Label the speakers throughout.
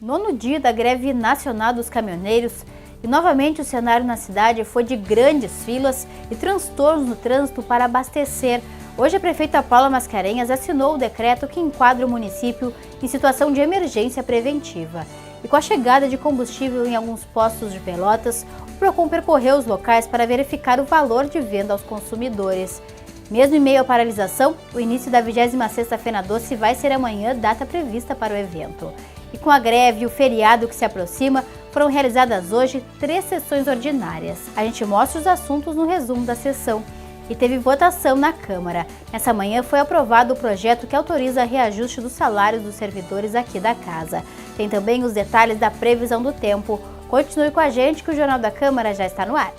Speaker 1: Nono dia da greve nacional dos caminhoneiros e novamente o cenário na cidade foi de grandes filas e transtornos no trânsito para abastecer. Hoje a prefeita Paula Mascarenhas assinou o decreto que enquadra o município em situação de emergência preventiva. E com a chegada de combustível em alguns postos de Pelotas, o Procon percorreu os locais para verificar o valor de venda aos consumidores. Mesmo em meio à paralisação, o início da 26ª Feira Doce vai ser amanhã, data prevista para o evento. E com a greve e o feriado que se aproxima, foram realizadas hoje 3 sessões ordinárias. A gente mostra os assuntos no resumo da sessão. E teve votação na Câmara. Nessa manhã foi aprovado o projeto que autoriza reajuste dos salários dos servidores aqui da casa. Tem também os detalhes da previsão do tempo. Continue com a gente que o Jornal da Câmara já está no ar.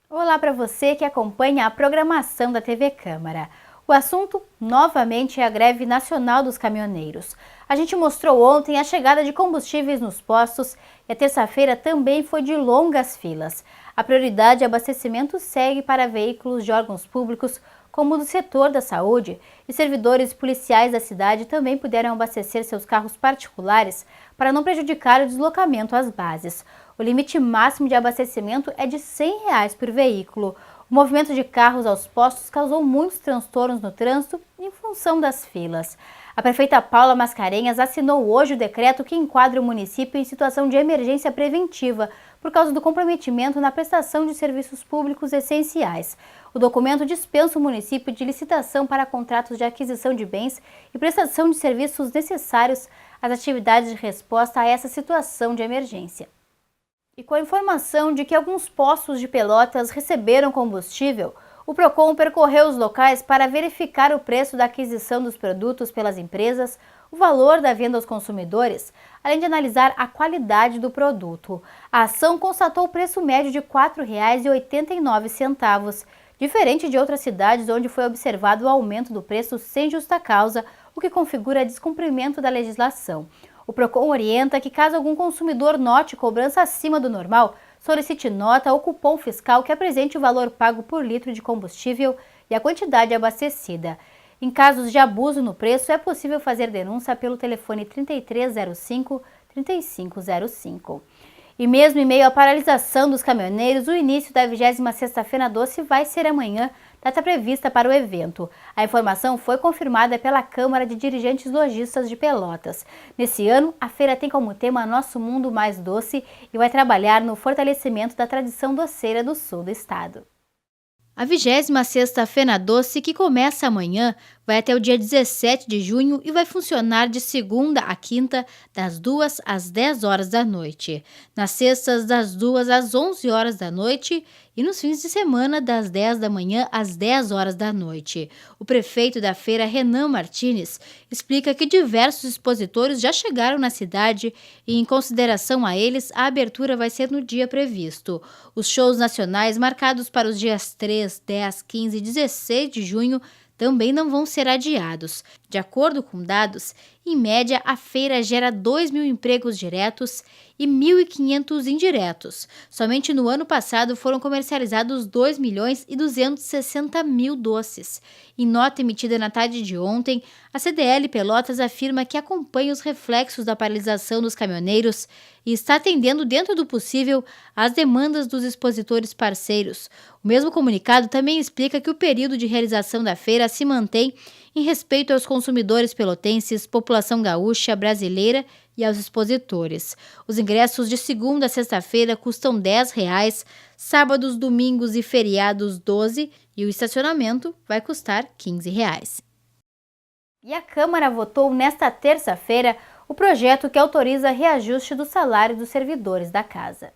Speaker 1: Olá para você que acompanha a programação da TV Câmara. O assunto, novamente, é a greve nacional dos caminhoneiros. A gente mostrou ontem a chegada de combustíveis nos postos e a terça-feira também foi de longas filas. A prioridade de abastecimento segue para veículos de órgãos públicos, como do setor da saúde, e servidores policiais da cidade também puderam abastecer seus carros particulares para não prejudicar o deslocamento às bases. O limite máximo de abastecimento é de R$ 100 por veículo. O movimento de carros aos postos causou muitos transtornos no trânsito em função das filas. A prefeita Paula Mascarenhas assinou hoje o decreto que enquadra o município em situação de emergência preventiva por causa do comprometimento na prestação de serviços públicos essenciais. O documento dispensa o município de licitação para contratos de aquisição de bens e prestação de serviços necessários às atividades de resposta a essa situação de emergência. E com a informação de que alguns postos de Pelotas receberam combustível, o Procon percorreu os locais para verificar o preço da aquisição dos produtos pelas empresas, o valor da venda aos consumidores, além de analisar a qualidade do produto. A ação constatou o preço médio de R$ 4,89, diferente de outras cidades onde foi observado o aumento do preço sem justa causa, o que configura descumprimento da legislação. O Procon orienta que, caso algum consumidor note cobrança acima do normal, solicite nota ou cupom fiscal que apresente o valor pago por litro de combustível e a quantidade abastecida. Em casos de abuso no preço, é possível fazer denúncia pelo telefone 3305-3505. E mesmo em meio à paralisação dos caminhoneiros, o início da 26ª Feira Doce vai ser amanhã, data prevista para o evento. A informação foi confirmada pela Câmara de Dirigentes Lojistas de Pelotas. Nesse ano, a feira tem como tema Nosso Mundo Mais Doce e vai trabalhar no fortalecimento da tradição doceira do sul do estado. A 26ª Feira Doce, que começa amanhã, vai até o dia 17 de junho e vai funcionar de segunda a quinta, das 2 às 10 horas da noite. Nas sextas, das 2 às 11 horas da noite e nos fins de semana, das 10 da manhã às 10 horas da noite. O prefeito da feira, Renan Martins, explica que diversos expositores já chegaram na cidade e, em consideração a eles, a abertura vai ser no dia previsto. Os shows nacionais marcados para os dias 3, 10, 15 e 16 de junho também não vão ser adiados. De acordo com dados, em média, a feira gera 2.000 empregos diretos e 1.500 indiretos. Somente no ano passado foram comercializados 2.260.000 doces. Em nota emitida na tarde de ontem, a CDL Pelotas afirma que acompanha os reflexos da paralisação dos caminhoneiros e está atendendo dentro do possível às demandas dos expositores parceiros. O mesmo comunicado também explica que o período de realização da feira se mantém em respeito aos consumidores pelotenses, população gaúcha, brasileira e aos expositores. Os ingressos de segunda a sexta-feira custam R$ 10, sábados, domingos e feriados R$ 12 e o estacionamento vai custar R$ 15. E a Câmara votou nesta terça-feira o projeto que autoriza reajuste do salário dos servidores da casa.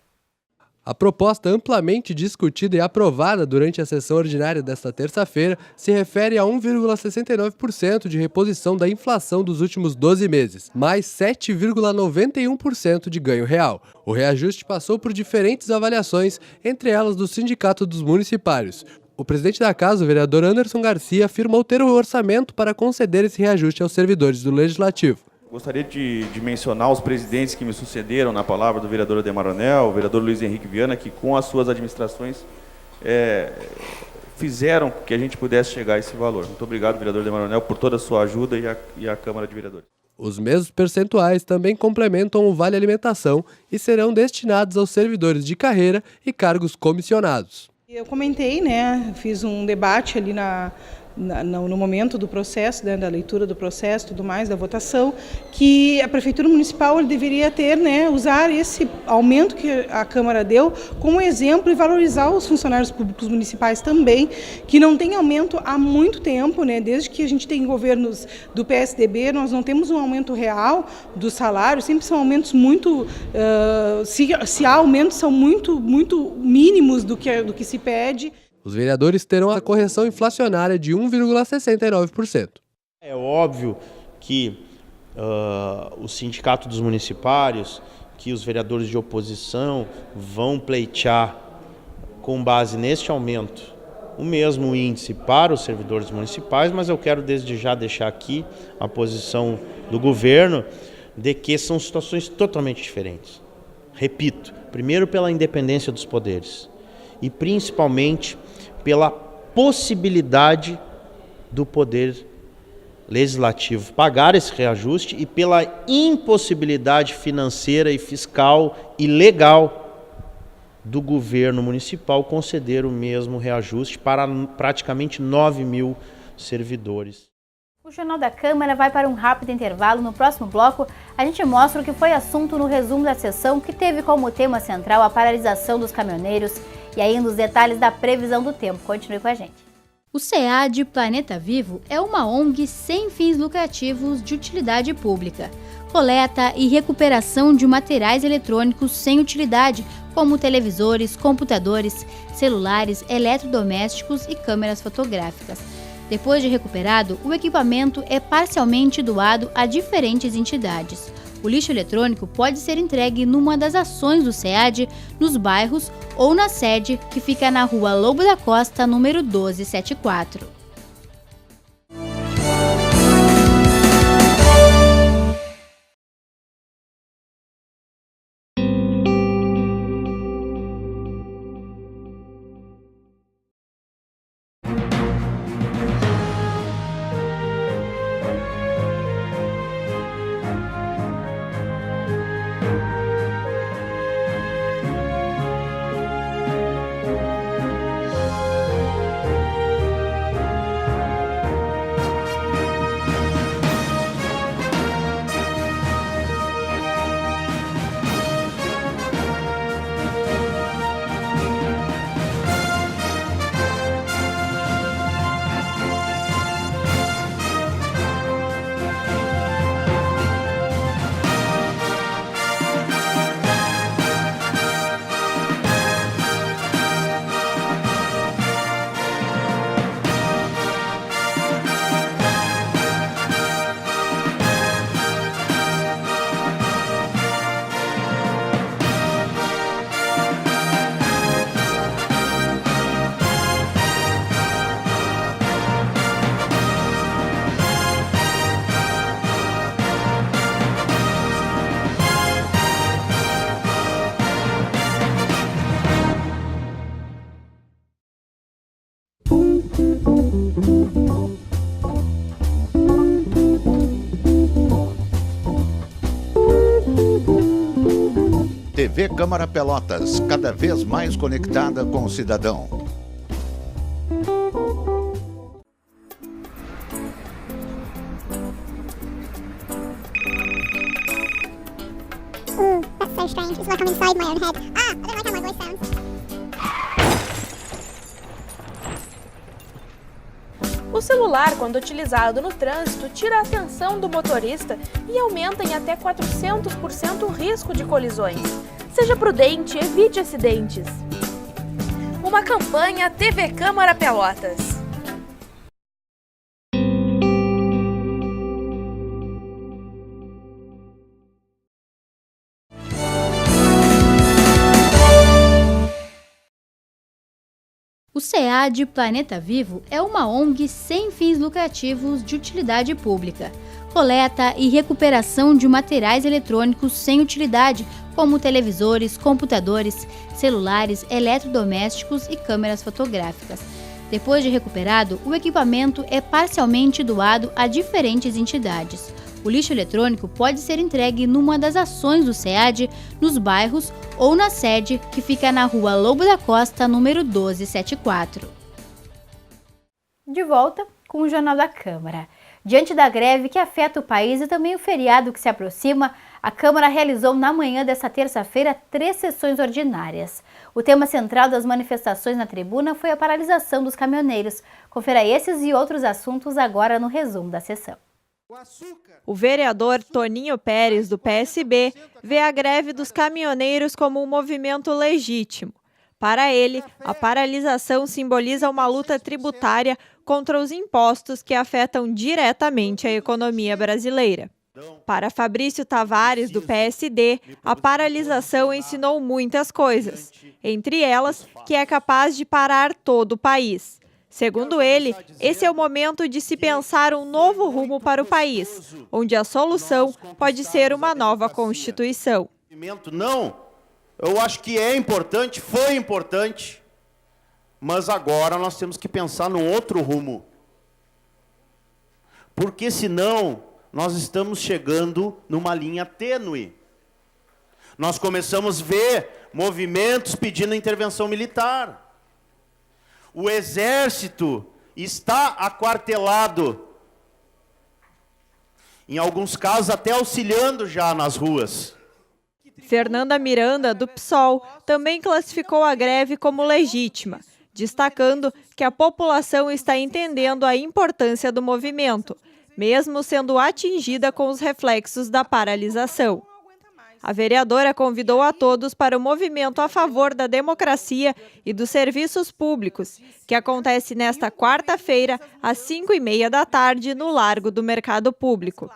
Speaker 2: A proposta amplamente discutida e aprovada durante a sessão ordinária desta terça-feira se refere a 1,69% de reposição da inflação dos últimos 12 meses, mais 7,91% de ganho real. O reajuste passou por diferentes avaliações, entre elas do Sindicato dos Municipários. O presidente da casa, o vereador Anderson Garcia, afirmou ter o orçamento para conceder esse reajuste aos servidores do Legislativo.
Speaker 3: Gostaria de mencionar os presidentes que me sucederam na palavra do vereador Ademar Anel, o vereador Luiz Henrique Viana, que com as suas administrações fizeram que a gente pudesse chegar a esse valor. Muito obrigado, vereador Ademar Anel, por toda a sua ajuda e a Câmara de Vereadores.
Speaker 2: Os mesmos percentuais também complementam o Vale Alimentação e serão destinados aos servidores de carreira e cargos comissionados.
Speaker 4: Eu comentei, fiz um debate ali no momento do processo, da leitura do processo, tudo mais, da votação, que a Prefeitura Municipal deveria ter, usar esse aumento que a Câmara deu como exemplo e valorizar os funcionários públicos municipais também, que não tem aumento há muito tempo, desde que a gente tem governos do PSDB, nós não temos um aumento real do salário, sempre são aumentos muito, se há aumentos, são muito mínimos do que se pede.
Speaker 2: Os vereadores terão a correção inflacionária de 1,69%.
Speaker 5: É óbvio que o Sindicato dos Municipários, que os vereadores de oposição vão pleitear com base neste aumento o mesmo índice para os servidores municipais, mas eu quero desde já deixar aqui a posição do governo de que são situações totalmente diferentes. Repito, primeiro pela independência dos poderes e principalmente pela possibilidade do poder legislativo pagar esse reajuste e pela impossibilidade financeira e fiscal e legal do governo municipal conceder o mesmo reajuste para praticamente 9 mil servidores.
Speaker 1: O Jornal da Câmara vai para um rápido intervalo. No próximo bloco, a gente mostra o que foi assunto no resumo da sessão, que teve como tema central a paralisação dos caminhoneiros e ainda os detalhes da previsão do tempo. Continue com a gente. O SEAD Planeta Vivo é uma ONG sem fins lucrativos de utilidade pública. Coleta e recuperação de materiais eletrônicos sem utilidade, como televisores, computadores, celulares, eletrodomésticos e câmeras fotográficas. Depois de recuperado, o equipamento é parcialmente doado a diferentes entidades. O lixo eletrônico pode ser entregue numa das ações do SEAD, nos bairros ou na sede, que fica na Rua Lobo da Costa, número 1274.
Speaker 6: TV Câmara Pelotas, cada vez mais conectada com o cidadão.
Speaker 7: That's so strange. It's like I'm inside my own head. I don't like how my voice sounds.
Speaker 8: O celular, quando utilizado no trânsito, tira a atenção do motorista e aumenta em até 400% o risco de colisões. Seja prudente, evite acidentes. Uma campanha TV Câmara Pelotas.
Speaker 1: O SEAD Planeta Vivo é uma ONG sem fins lucrativos de utilidade pública. coleta e recuperação de materiais eletrônicos sem utilidade, como televisores, computadores, celulares, eletrodomésticos e câmeras fotográficas. Depois de recuperado, o equipamento é parcialmente doado a diferentes entidades. O lixo eletrônico pode ser entregue numa das ações do SEAD, nos bairros ou na sede, que fica na Rua Lobo da Costa, número 1274. De volta com o Jornal da Câmara. Diante da greve que afeta o país e também o feriado que se aproxima, a Câmara realizou na manhã desta terça-feira 3 sessões ordinárias. O tema central das manifestações na tribuna foi a paralisação dos caminhoneiros. Confira esses e outros assuntos agora no resumo da sessão.
Speaker 9: O vereador Toninho Pérez, do PSB, vê a greve dos caminhoneiros como um movimento legítimo. Para ele, a paralisação simboliza uma luta tributária contra os impostos que afetam diretamente a economia brasileira. Para Fabrício Tavares, do PSD, a paralisação ensinou muitas coisas, entre elas que é capaz de parar todo o país. Segundo ele, esse é o momento de se pensar um novo rumo para o país, onde a solução pode ser uma nova Constituição.
Speaker 10: Não, eu acho que é importante, foi importante, mas agora nós temos que pensar num outro rumo. Porque senão nós estamos chegando numa linha tênue. Nós começamos a ver movimentos pedindo intervenção militar. O exército está aquartelado, em alguns casos até auxiliando já nas ruas.
Speaker 9: Fernanda Miranda, do PSOL, também classificou a greve como legítima, destacando que a população está entendendo a importância do movimento, mesmo sendo atingida com os reflexos da paralisação. A vereadora convidou a todos para o movimento a favor da democracia e dos serviços públicos, que acontece nesta quarta-feira, às 5h30 da tarde, no Largo do Mercado Público.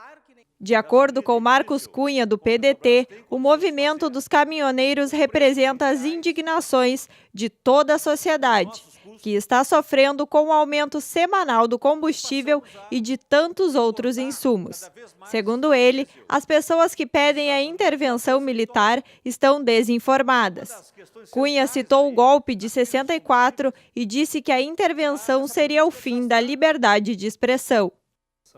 Speaker 9: De acordo com Marcos Cunha, do PDT, o movimento dos caminhoneiros representa as indignações de toda a sociedade, que está sofrendo com o aumento semanal do combustível e de tantos outros insumos. Segundo ele, as pessoas que pedem a intervenção militar estão desinformadas. Cunha citou o golpe de 64 e disse que a intervenção seria o fim da liberdade de expressão.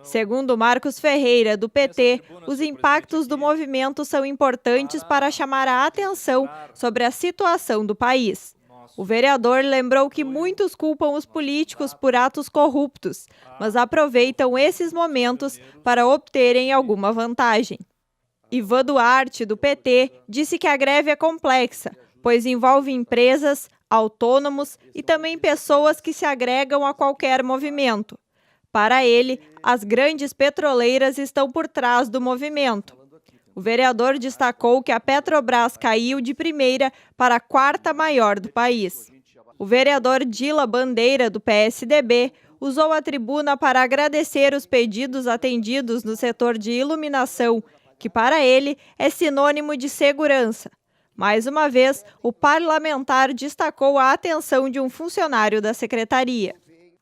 Speaker 9: Segundo Marcos Ferreira, do PT, os impactos do movimento são importantes para chamar a atenção sobre a situação do país. O vereador lembrou que muitos culpam os políticos por atos corruptos, mas aproveitam esses momentos para obterem alguma vantagem. Ivan Duarte, do PT, disse que a greve é complexa, pois envolve empresas, autônomos e também pessoas que se agregam a qualquer movimento. Para ele, as grandes petroleiras estão por trás do movimento. O vereador destacou que a Petrobras caiu de primeira para a quarta maior do país. O vereador Dila Bandeira, do PSDB, usou a tribuna para agradecer os pedidos atendidos no setor de iluminação, que para ele é sinônimo de segurança. Mais uma vez, o parlamentar destacou a atenção de um funcionário da secretaria.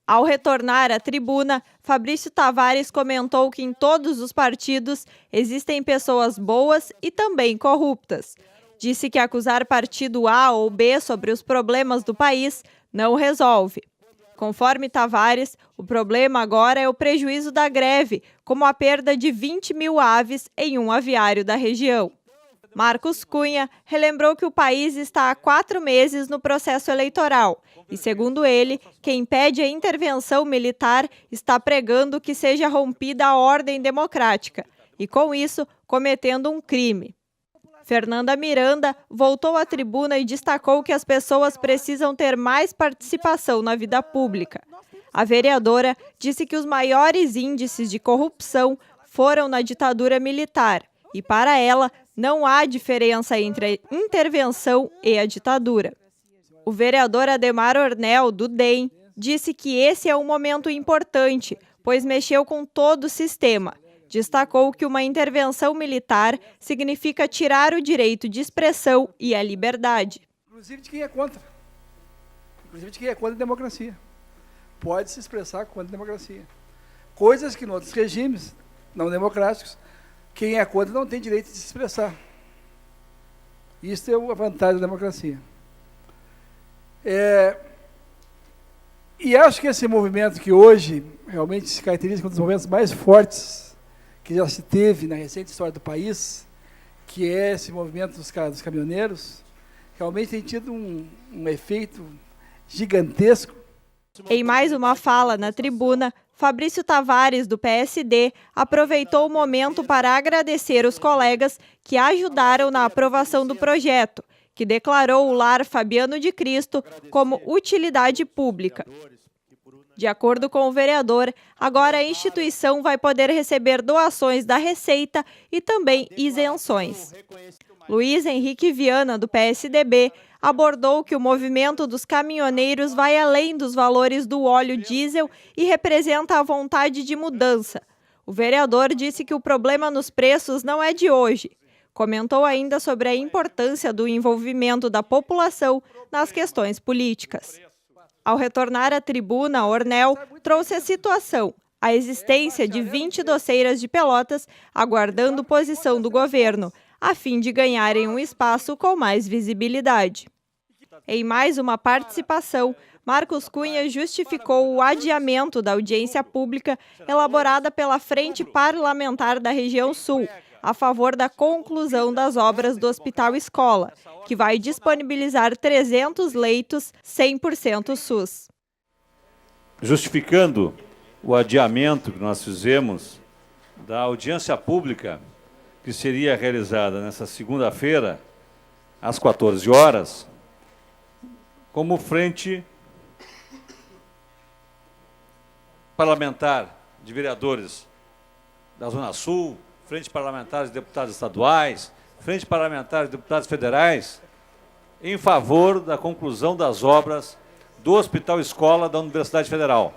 Speaker 9: Ao retornar à tribuna, Fabrício Tavares comentou que em todos os partidos existem pessoas boas e também corruptas. Disse que acusar partido A ou B sobre os problemas do país não resolve. Conforme Tavares, o problema agora é o prejuízo da greve, como a perda de 20 mil aves em um aviário da região. Marcos Cunha relembrou que o país está há 4 meses no processo eleitoral e, segundo ele, quem pede a intervenção militar está pregando que seja rompida a ordem democrática e, com isso, cometendo um crime. Fernanda Miranda voltou à tribuna e destacou que as pessoas precisam ter mais participação na vida pública. A vereadora disse que os maiores índices de corrupção foram na ditadura militar e, para ela, não há diferença entre a intervenção e a ditadura. O vereador Ademar Ornel, do DEM, disse que esse é um momento importante, pois mexeu com todo o sistema. Destacou que uma intervenção militar significa tirar o direito de expressão e a liberdade.
Speaker 11: Inclusive de quem é contra. Inclusive de quem é contra a democracia. Pode se expressar contra a democracia. Coisas que em outros regimes não democráticos, quem é contra não tem direito de se expressar. Isso é a vantagem da democracia. E acho que esse movimento que hoje realmente se caracteriza como um dos movimentos mais fortes que já se teve na recente história do país, que é esse movimento dos caminhoneiros, realmente tem tido um efeito gigantesco.
Speaker 9: Em mais uma fala na tribuna, Fabrício Tavares, do PSD, aproveitou o momento para agradecer os colegas que ajudaram na aprovação do projeto, que declarou o Lar Fabiano de Cristo como utilidade pública. De acordo com o vereador, agora a instituição vai poder receber doações da Receita e também isenções. Luiz Henrique Viana, do PSDB, abordou que o movimento dos caminhoneiros vai além dos valores do óleo diesel e representa a vontade de mudança. O vereador disse que o problema nos preços não é de hoje. Comentou ainda sobre a importância do envolvimento da população nas questões políticas. Ao retornar à tribuna, Ornel trouxe a situação, a existência de 20 doceiras de Pelotas aguardando posição do governo, a fim de ganharem um espaço com mais visibilidade. Em mais uma participação, Marcos Cunha justificou o adiamento da audiência pública elaborada pela Frente Parlamentar da Região Sul, a favor da conclusão das obras do Hospital Escola, que vai disponibilizar 300 leitos 100% SUS.
Speaker 12: Justificando o adiamento que nós fizemos da audiência pública, que seria realizada nesta segunda-feira, às 14 horas, como Frente Parlamentar de Vereadores da Zona Sul, Frente Parlamentar de Deputados Estaduais, Frente Parlamentar de Deputados Federais, em favor da conclusão das obras do Hospital Escola da Universidade Federal.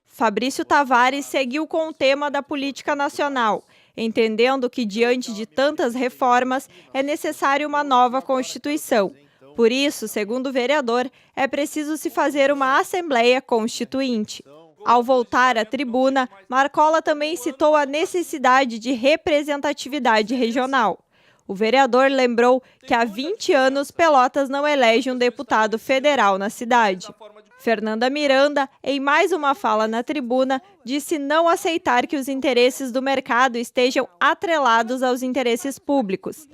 Speaker 9: Fabrício Tavares seguiu com o tema da política nacional, entendendo que, diante de tantas reformas, é necessária uma nova Constituição. Por isso, segundo o vereador, é preciso se fazer uma Assembleia Constituinte. Ao voltar à tribuna, Marcola também citou a necessidade de representatividade regional. O vereador lembrou que há 20 anos Pelotas não elege um deputado federal na cidade. Fernanda Miranda, em mais uma fala na tribuna, disse não aceitar que os interesses do mercado estejam atrelados aos interesses públicos.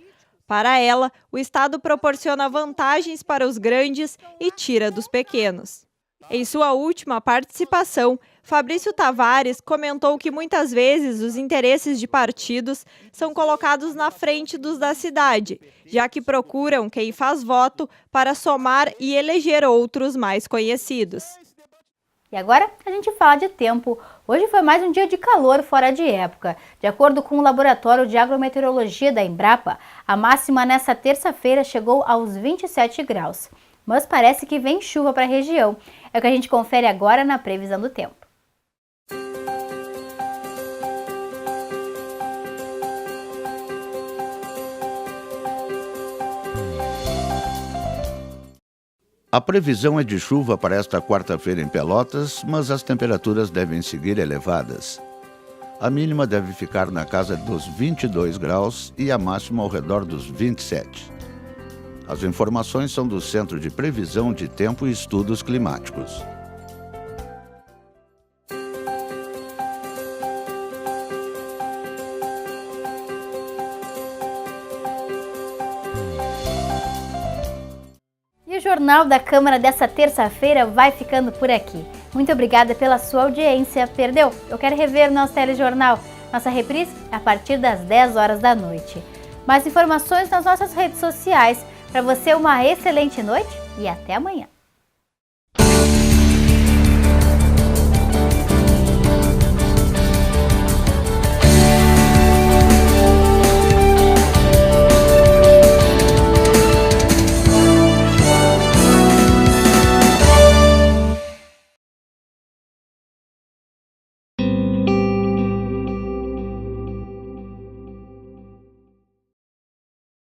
Speaker 9: Para ela, o Estado proporciona vantagens para os grandes e tira dos pequenos. Em sua última participação, Fabrício Tavares comentou que muitas vezes os interesses de partidos são colocados na frente dos da cidade, já que procuram quem faz voto para somar e eleger outros mais conhecidos.
Speaker 1: E agora a gente fala de tempo. Hoje foi mais um dia de calor fora de época. De acordo com o Laboratório de Agrometeorologia da Embrapa, a máxima nessa terça-feira chegou aos 27 graus. Mas parece que vem chuva para a região. É o que a gente confere agora na previsão do tempo.
Speaker 6: A previsão é de chuva para esta quarta-feira em Pelotas, mas as temperaturas devem seguir elevadas. A mínima deve ficar na casa dos 22 graus e a máxima ao redor dos 27. As informações são do Centro de Previsão de Tempo e Estudos Climáticos.
Speaker 1: E o Jornal da Câmara dessa terça-feira vai ficando por aqui. Muito obrigada pela sua audiência. Perdeu? Eu quero rever nosso telejornal. Nossa reprise é a partir das 10 horas da noite. Mais informações nas nossas redes sociais. Para você, uma excelente noite e até amanhã.